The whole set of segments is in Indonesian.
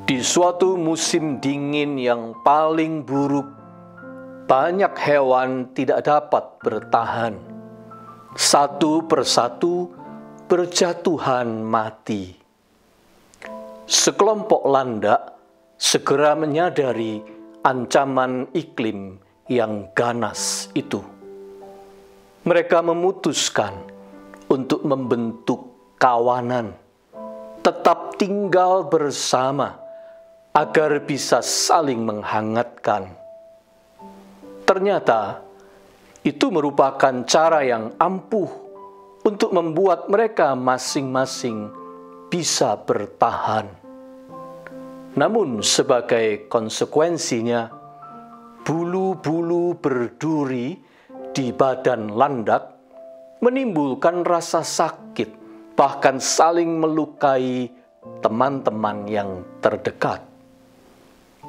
Di suatu musim dingin yang paling buruk, banyak hewan tidak dapat bertahan. Satu persatu berjatuhan mati. Sekelompok landak segera menyadari ancaman iklim yang ganas itu. Mereka memutuskan untuk membentuk kawanan, tetap tinggal bersama agar bisa saling menghangatkan. Ternyata itu merupakan cara yang ampuh untuk membuat mereka masing-masing bisa bertahan. Namun sebagai konsekuensinya, bulu-bulu berduri di badan landak menimbulkan rasa sakit, bahkan saling melukai teman-teman yang terdekat.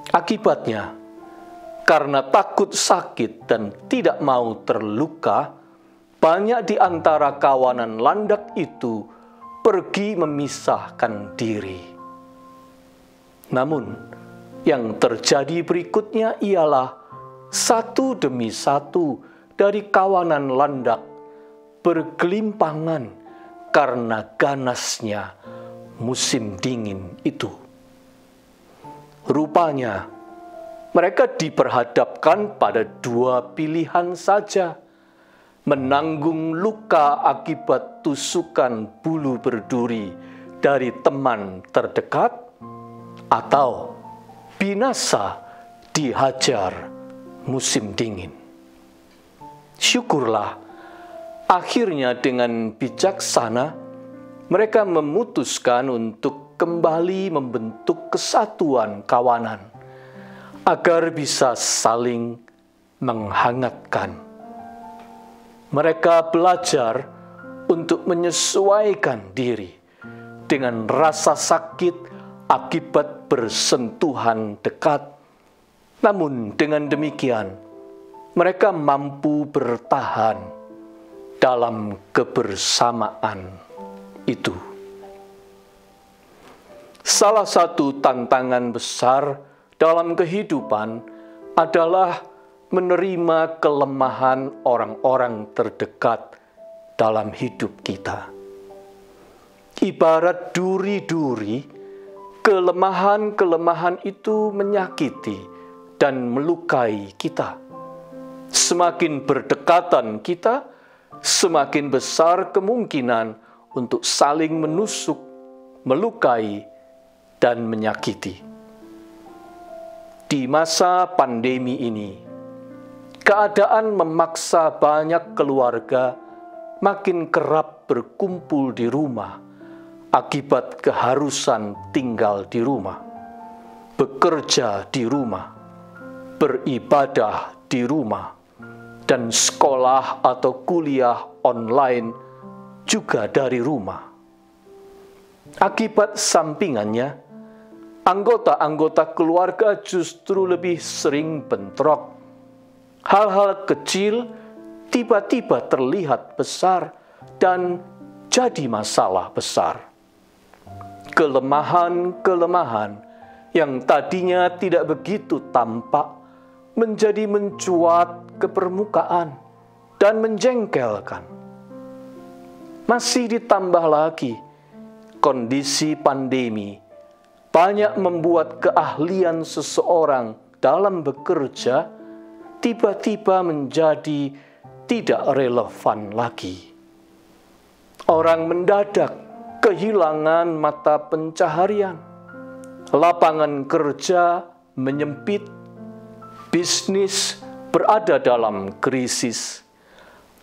Akibatnya, karena takut sakit dan tidak mau terluka, banyak di antara kawanan landak itu pergi memisahkan diri. Namun, yang terjadi berikutnya ialah satu demi satu dari kawanan landak bergelimpangan karena ganasnya musim dingin itu. Rupanya, mereka diperhadapkan pada dua pilihan saja: menanggung luka akibat tusukan bulu berduri dari teman terdekat, atau binasa dihajar musim dingin. Syukurlah, akhirnya dengan bijaksana mereka memutuskan untuk kembali membentuk kesatuan kawanan agar bisa saling menghangatkan. Mereka belajar untuk menyesuaikan diri dengan rasa sakit akibat bersentuhan dekat. Namun dengan demikian, mereka mampu bertahan dalam kebersamaan itu. Salah satu tantangan besar dalam kehidupan adalah menerima kelemahan orang-orang terdekat dalam hidup kita. Ibarat duri-duri, kelemahan-kelemahan itu menyakiti dan melukai kita. Semakin berdekatan kita, semakin besar kemungkinan untuk saling menusuk, melukai, dan menyakiti. Di masa pandemi ini, keadaan memaksa banyak keluarga makin kerap berkumpul di rumah akibat keharusan tinggal di rumah, bekerja di rumah, beribadah di rumah, dan sekolah atau kuliah online juga dari rumah. Akibat sampingannya, anggota-anggota keluarga justru lebih sering bentrok. Hal-hal kecil tiba-tiba terlihat besar dan jadi masalah besar. Kelemahan-kelemahan yang tadinya tidak begitu tampak menjadi mencuat ke permukaan dan menjengkelkan. Masih ditambah lagi, kondisi pandemi banyak membuat keahlian seseorang dalam bekerja tiba-tiba menjadi tidak relevan lagi. Orang mendadak kehilangan mata pencaharian, lapangan kerja menyempit, bisnis berada dalam krisis,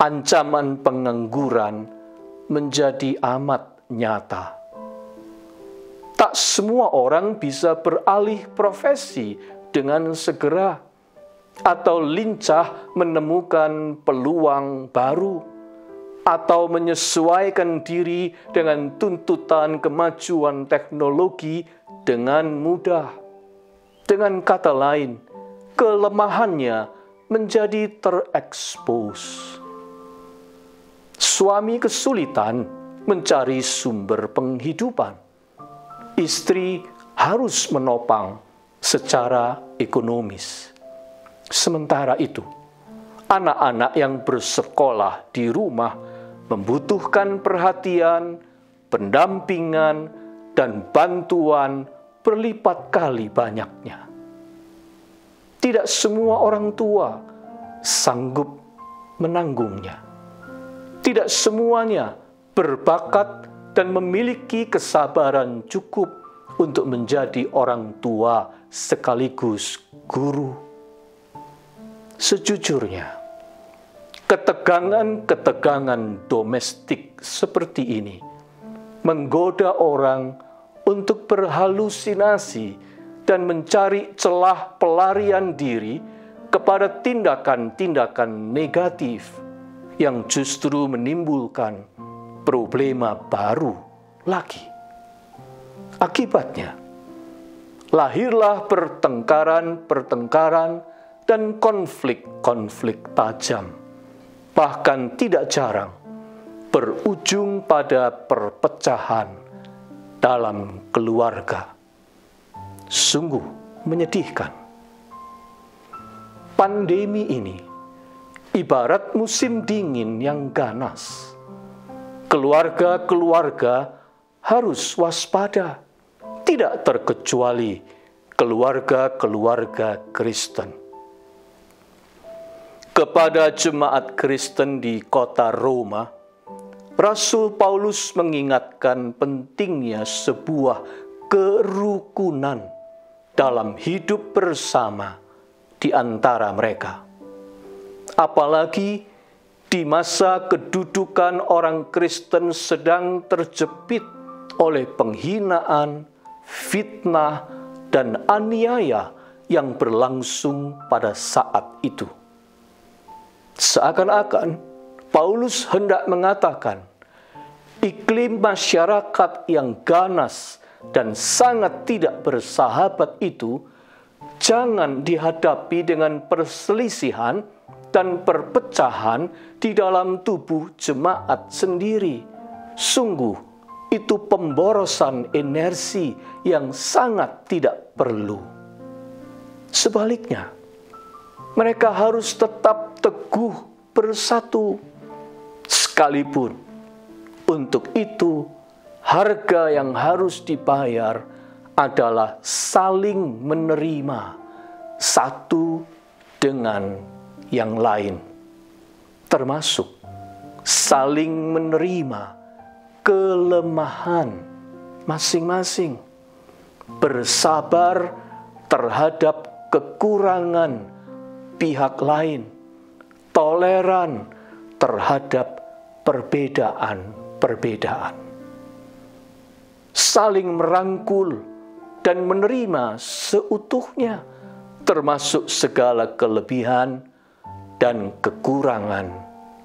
ancaman pengangguran menjadi amat nyata. Tak semua orang bisa beralih profesi dengan segera atau lincah menemukan peluang baru atau menyesuaikan diri dengan tuntutan kemajuan teknologi dengan mudah. Dengan kata lain, kelemahannya menjadi terekspos. Suami kesulitan mencari sumber penghidupan. Istri harus menopang secara ekonomis. Sementara itu, anak-anak yang bersekolah di rumah membutuhkan perhatian, pendampingan, dan bantuan berlipat kali banyaknya. Tidak semua orang tua sanggup menanggungnya. Tidak semuanya berbakat dan memiliki kesabaran cukup untuk menjadi orang tua sekaligus guru. Sejujurnya, ketegangan-ketegangan domestik seperti ini menggoda orang untuk berhalusinasi dan mencari celah pelarian diri kepada tindakan-tindakan negatif yang justru menimbulkan problema baru lagi. Akibatnya, lahirlah pertengkaran-pertengkaran dan konflik-konflik tajam, bahkan tidak jarang berujung pada perpecahan dalam keluarga. Sungguh menyedihkan. Pandemi ini ibarat musim dingin yang ganas. Keluarga-keluarga harus waspada, tidak terkecuali keluarga-keluarga Kristen. Kepada jemaat Kristen di kota Roma, Rasul Paulus mengingatkan pentingnya sebuah kerukunan dalam hidup bersama di antara mereka. Apalagi di masa kedudukan orang Kristen sedang terjepit oleh penghinaan, fitnah, dan aniaya yang berlangsung pada saat itu. Seakan-akan Paulus hendak mengatakan, iklim masyarakat yang ganas dan sangat tidak bersahabat itu jangan dihadapi dengan perselisihan dan perpecahan di dalam tubuh jemaat sendiri. Sungguh, itu pemborosan energi yang sangat tidak perlu. Sebaliknya, mereka harus tetap teguh bersatu. Sekalipun untuk itu harga yang harus dibayar adalah saling menerima satu dengan yang lain, termasuk saling menerima kelemahan masing-masing, bersabar terhadap kekurangan pihak lain, toleran terhadap perbedaan-perbedaan, saling merangkul dan menerima seutuhnya, termasuk segala kelebihan dan kekurangan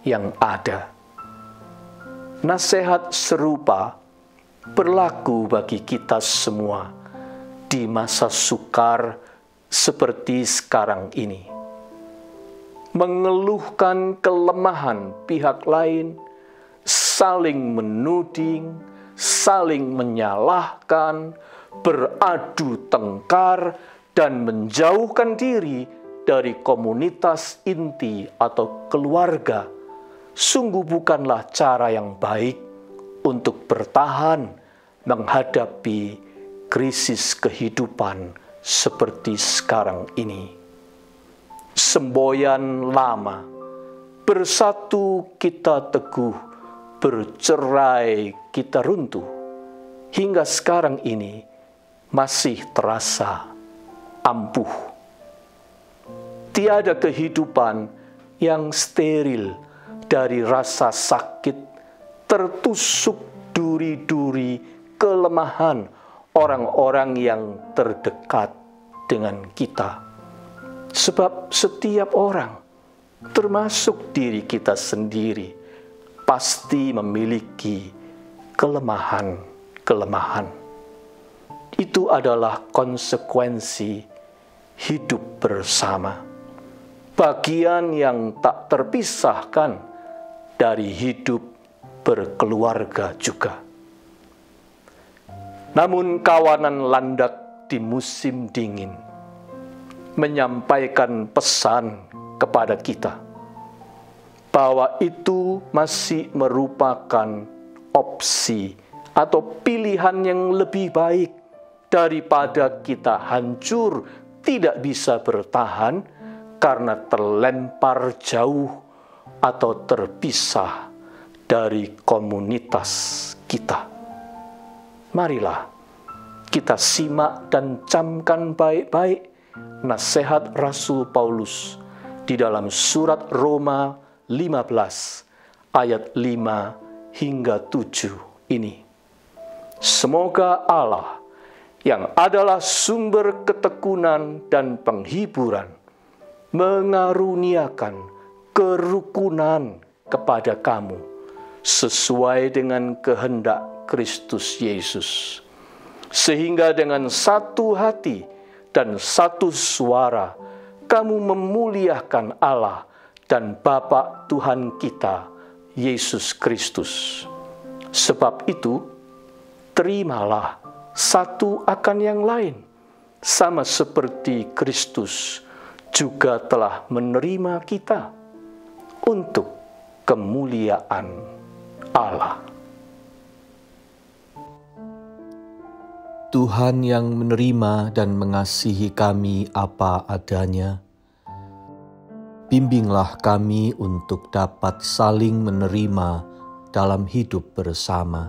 yang ada. Nasihat serupa berlaku bagi kita semua di masa sukar seperti sekarang ini. Mengeluhkan kelemahan pihak lain, saling menuding, saling menyalahkan, beradu tengkar, dan menjauhkan diri dari komunitas inti atau keluarga, sungguh bukanlah cara yang baik untuk bertahan menghadapi krisis kehidupan seperti sekarang ini. Semboyan lama, bersatu kita teguh, bercerai kita runtuh, hingga sekarang ini masih terasa ampuh. Tiada kehidupan yang steril dari rasa sakit, tertusuk duri-duri kelemahan orang-orang yang terdekat dengan kita. Sebab setiap orang, termasuk diri kita sendiri, pasti memiliki kelemahan-kelemahan. Itu adalah konsekuensi hidup bersama, bagian yang tak terpisahkan dari hidup berkeluarga juga. Namun kawanan landak di musim dingin, menyampaikan pesan kepada kita bahwa itu masih merupakan opsi atau pilihan yang lebih baik daripada kita hancur, tidak bisa bertahan karena terlempar jauh atau terpisah dari komunitas kita. Marilah kita simak dan camkan baik-baik nasihat Rasul Paulus di dalam surat Roma 15 ayat 5 hingga 7 ini. Semoga Allah yang adalah sumber ketekunan dan penghiburan mengaruniakan kerukunan kepada kamu sesuai dengan kehendak Kristus Yesus, sehingga dengan satu hati dan satu suara kamu memuliakan Allah dan Bapa Tuhan kita Yesus Kristus. Sebab itu terimalah satu akan yang lain, sama seperti Kristus juga telah menerima kita untuk kemuliaan Allah. Tuhan yang menerima dan mengasihi kami apa adanya, bimbinglah kami untuk dapat saling menerima dalam hidup bersama,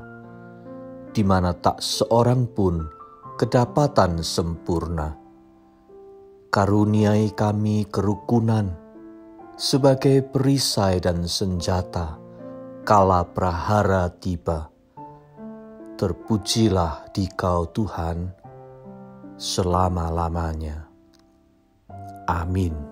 di mana tak seorang pun kedapatan sempurna. Karuniai kami kerukunan sebagai perisai dan senjata kala prahara tiba. Terpujilah Dikau Tuhan selama-lamanya. Amin.